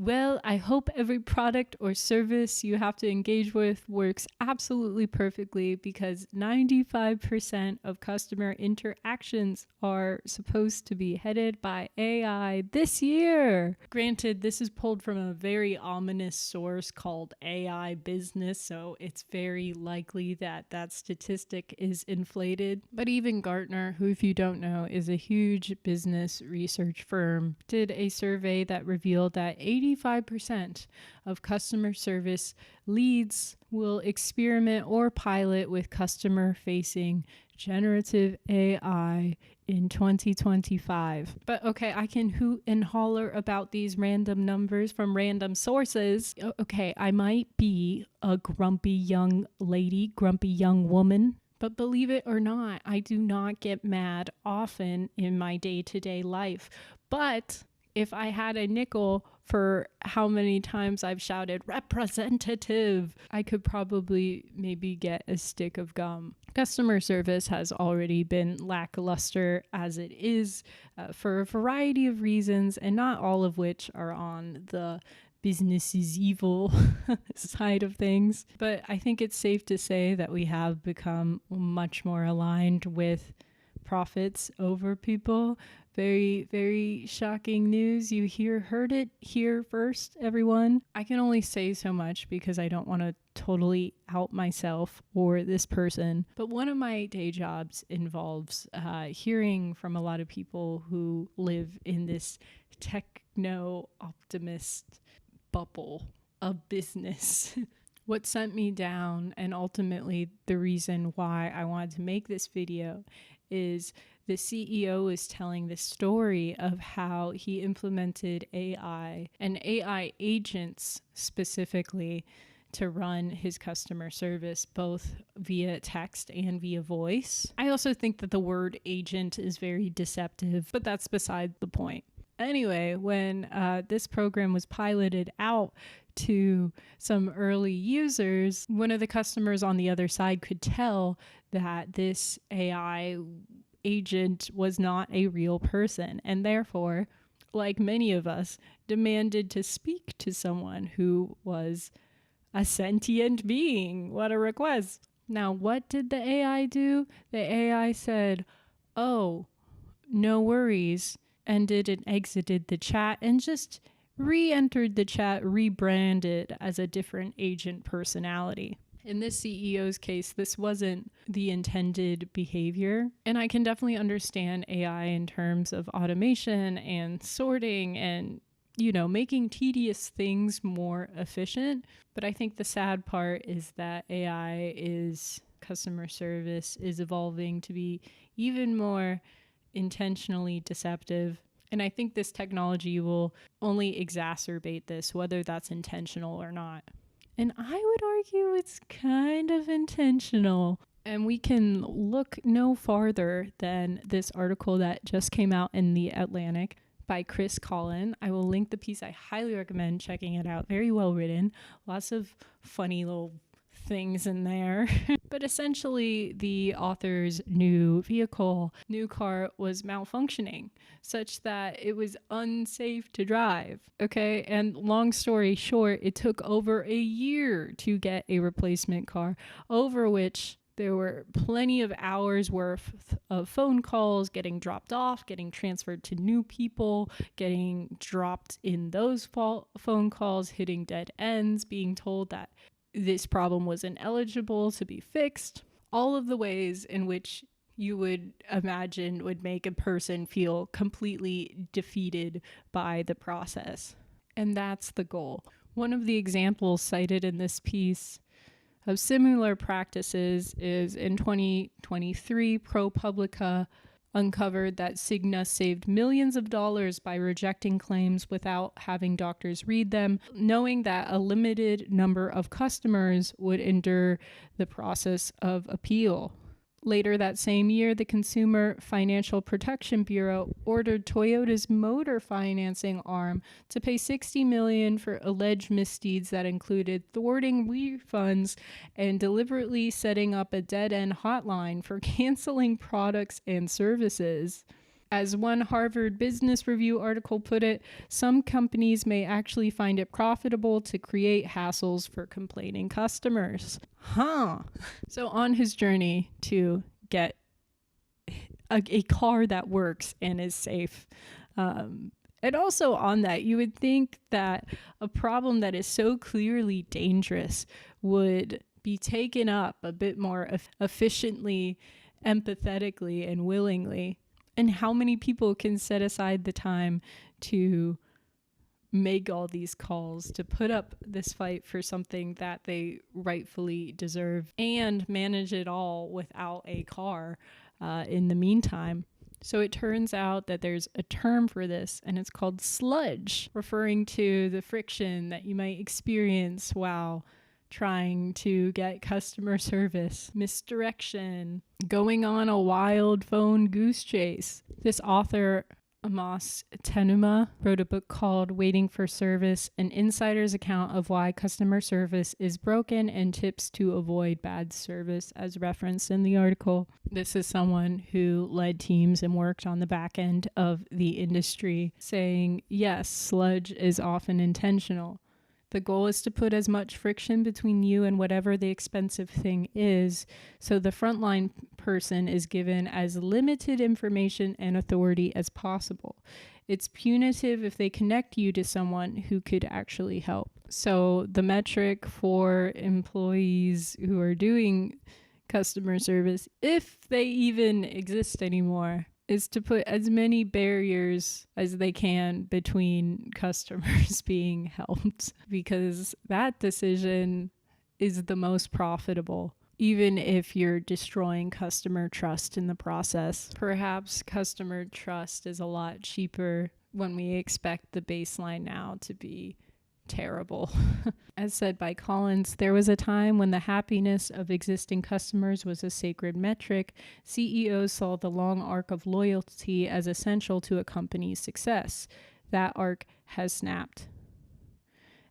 Well, I hope every product or service you have to engage with works absolutely perfectly because 95% of customer interactions are supposed to be headed by AI this year. Granted, this is pulled from a very ominous source called AI Business, so it's very likely that that statistic is inflated. But even Gartner, who, if you don't know, is a huge business research firm, did a survey that revealed that 85% of customer service leads will experiment or pilot with customer-facing generative AI in 2025. But okay, I can hoot and holler about these random numbers from random sources. Okay, I might be a grumpy young lady, grumpy young woman, but believe it or not, I do not get mad often in my day-to-day life. But if I had a nickel for how many times I've shouted representative, I could probably maybe get a stick of gum. Customer service has already been lackluster as it is for a variety of reasons, and not all of which are on the business is evil side of things. But I think it's safe to say that we have become much more aligned with profits over people. Very, very shocking news. You heard it here first, everyone. I can only say so much because I don't want to totally out myself or this person. But one of my day jobs involves hearing from a lot of people who live in this techno-optimist bubble of business. What sent me down, and ultimately the reason why I wanted to make this video, is the CEO is telling the story of how he implemented AI and AI agents specifically to run his customer service, both via text and via voice. I also think that the word agent is very deceptive, but that's beside the point. Anyway, when this program was piloted out to some early users, one of the customers on the other side could tell that this AI agent was not a real person, and therefore, like many of us, demanded to speak to someone who was a sentient being. What a request. Now, what did the AI do? The AI said, "Oh, no worries," ended and exited the chat and just re-entered the chat, rebranded as a different agent personality. In this CEO's case, this wasn't the intended behavior. And I can definitely understand AI in terms of automation and sorting and, making tedious things more efficient. But I think the sad part is that customer service is evolving to be even more intentionally deceptive. And I think this technology will only exacerbate this, whether that's intentional or not. And I would argue it's kind of intentional. And we can look no farther than this article that just came out in The Atlantic by Chris Collin. I will link the piece. I highly recommend checking it out. Very well written. Lots of funny little things in there. But essentially, the author's new car was malfunctioning such that it was unsafe to drive. Okay. And long story short, it took over a year to get a replacement car, over which there were plenty of hours worth of phone calls getting dropped off, getting transferred to new people, getting dropped in those phone calls, hitting dead ends, being told that this problem was ineligible to be fixed. All of the ways in which you would imagine would make a person feel completely defeated by the process. And that's the goal. One of the examples cited in this piece of similar practices is in 2023, ProPublica uncovered that Cigna saved millions of dollars by rejecting claims without having doctors read them, knowing that a limited number of customers would endure the process of appeal. Later that same year, the Consumer Financial Protection Bureau ordered Toyota's motor financing arm to pay $60 million for alleged misdeeds that included thwarting refunds and deliberately setting up a dead-end hotline for canceling products and services. As one Harvard Business Review article put it, some companies may actually find it profitable to create hassles for complaining customers. So on his journey to get a car that works and is safe, and also on that, you would think that a problem that is so clearly dangerous would be taken up a bit more efficiently, empathetically, and willingly. And how many people can set aside the time to make all these calls, to put up this fight for something that they rightfully deserve, and manage it all without a car in the meantime? So it turns out that there's a term for this, and it's called sludge, referring to the friction that you might experience while trying to get customer service, misdirection, going on a wild phone goose chase. This author, Amos Tenuma, wrote a book called Waiting for Service, an insider's account of why customer service is broken and tips to avoid bad service, as referenced in the article. This is someone who led teams and worked on the back end of the industry, saying, yes, sludge is often intentional. The goal is to put as much friction between you and whatever the expensive thing is, so the frontline person is given as limited information and authority as possible. It's punitive if they connect you to someone who could actually help. So the metric for employees who are doing customer service, if they even exist anymore, is to put as many barriers as they can between customers being helped, because that decision is the most profitable, even if you're destroying customer trust in the process. Perhaps customer trust is a lot cheaper when we expect the baseline now to be terrible. As said by Collins, there was a time when the happiness of existing customers was a sacred metric. CEOs saw the long arc of loyalty as essential to a company's success. That arc has snapped.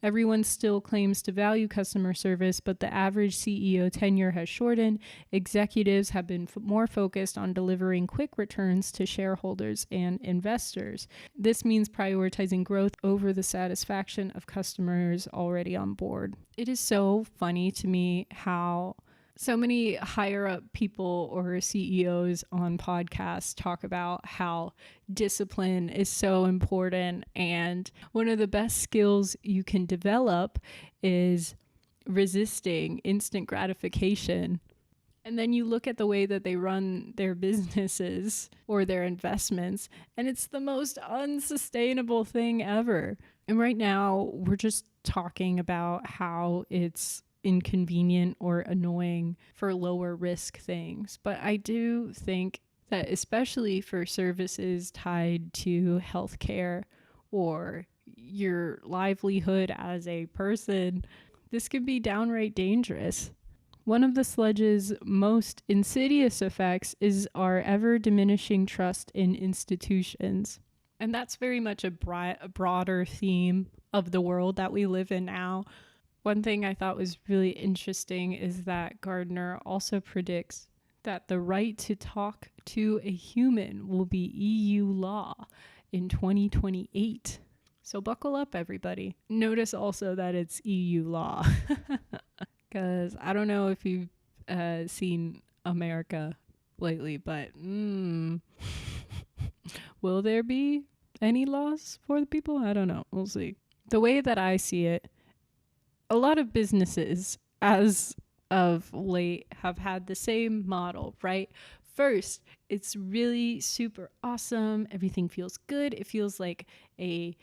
Everyone still claims to value customer service, but the average CEO tenure has shortened. Executives have been more focused on delivering quick returns to shareholders and investors. This means prioritizing growth over the satisfaction of customers already on board. It is so funny to me how so many higher up people or CEOs on podcasts talk about how discipline is so important, and one of the best skills you can develop is resisting instant gratification. And then you look at the way that they run their businesses or their investments, and it's the most unsustainable thing ever. And right now, we're just talking about how it's inconvenient or annoying for lower risk things. But I do think that especially for services tied to healthcare or your livelihood as a person, this can be downright dangerous. One of the sludge's most insidious effects is our ever diminishing trust in institutions. And that's very much a broader theme of the world that we live in now. One thing I thought was really interesting is that Gardner also predicts that the right to talk to a human will be EU law in 2028. So buckle up, everybody. Notice also that it's EU law, because I don't know if you've seen America lately, but will there be any laws for the people? I don't know. We'll see. The way that I see it, a lot of businesses, as of late, have had the same model, right? First, it's really super awesome. Everything feels good. It feels like a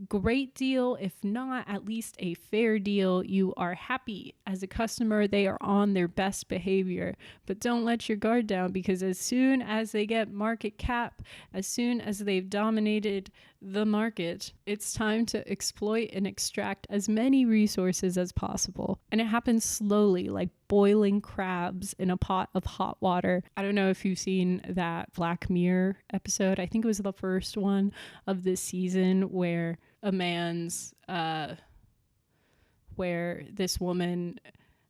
great deal, if not at least a fair deal. You are happy as a customer. They are on their best behavior. But don't let your guard down, because as soon as they get market cap, as soon as they've dominated the market, it's time to exploit and extract as many resources as possible. And it happens slowly, like boiling crabs in a pot of hot water. I don't know if you've seen that Black Mirror episode. I think it was the first one of this season where where this woman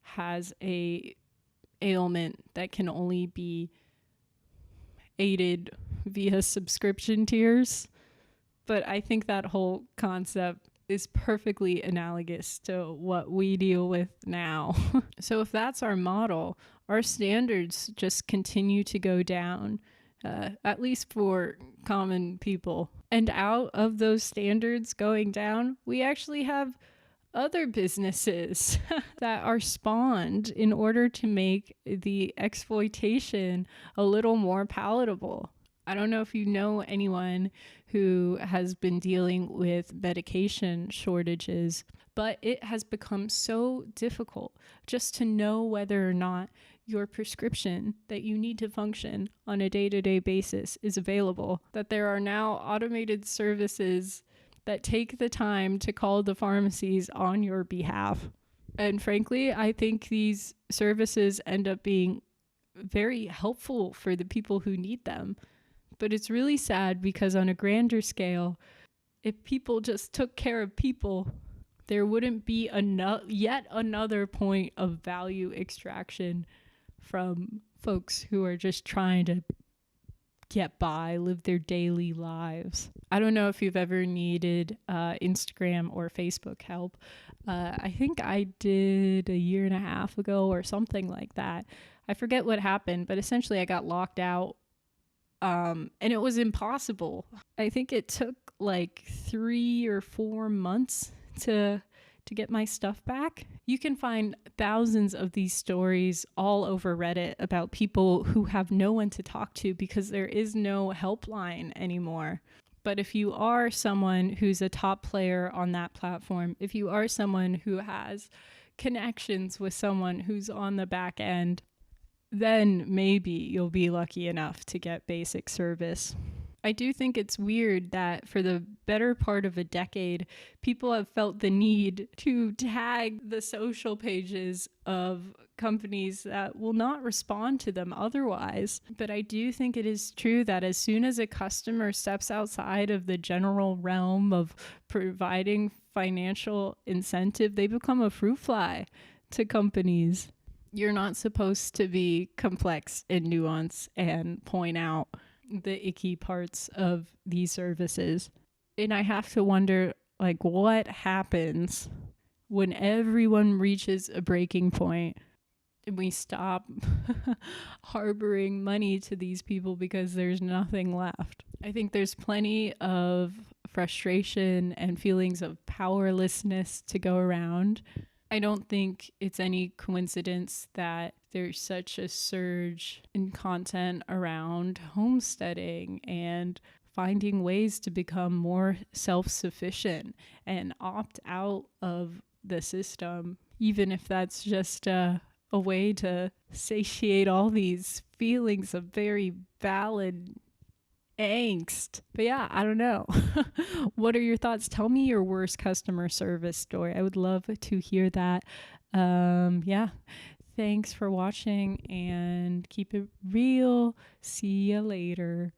has a ailment that can only be aided via subscription tiers. But I think that whole concept is perfectly analogous to what we deal with now. So if that's our model, our standards just continue to go down, at least for common people. And out of those standards going down, we actually have other businesses that are spawned in order to make the exploitation a little more palatable. I don't know if you know anyone who has been dealing with medication shortages, but it has become so difficult just to know whether or not your prescription that you need to function on a day-to-day basis is available, that there are now automated services that take the time to call the pharmacies on your behalf. And frankly, I think these services end up being very helpful for the people who need them. But it's really sad because on a grander scale, if people just took care of people, there wouldn't be yet another point of value extraction from folks who are just trying to get by, live their daily lives. I don't know if you've ever needed Instagram or Facebook help. I think I did a year and a half ago or something like that. I forget what happened, but essentially I got locked out. And it was impossible. I think it took like 3 or 4 months to get my stuff back. You can find thousands of these stories all over Reddit about people who have no one to talk to because there is no helpline anymore. But if you are someone who's a top player on that platform, if you are someone who has connections with someone who's on the back end, then maybe you'll be lucky enough to get basic service. I do think it's weird that for the better part of a decade, people have felt the need to tag the social pages of companies that will not respond to them otherwise. But I do think it is true that as soon as a customer steps outside of the general realm of providing financial incentive, they become a fruit fly to companies. You're not supposed to be complex and nuanced and point out the icky parts of these services. And I have to wonder, like, what happens when everyone reaches a breaking point and we stop harboring money to these people because there's nothing left? I think there's plenty of frustration and feelings of powerlessness to go around. I don't think it's any coincidence that there's such a surge in content around homesteading and finding ways to become more self-sufficient and opt out of the system, even if that's just a way to satiate all these feelings of very valid angst. But yeah, I don't know. What are your thoughts? Tell me your worst customer service story. I would love to hear that. Yeah. Thanks for watching and keep it real. See you later.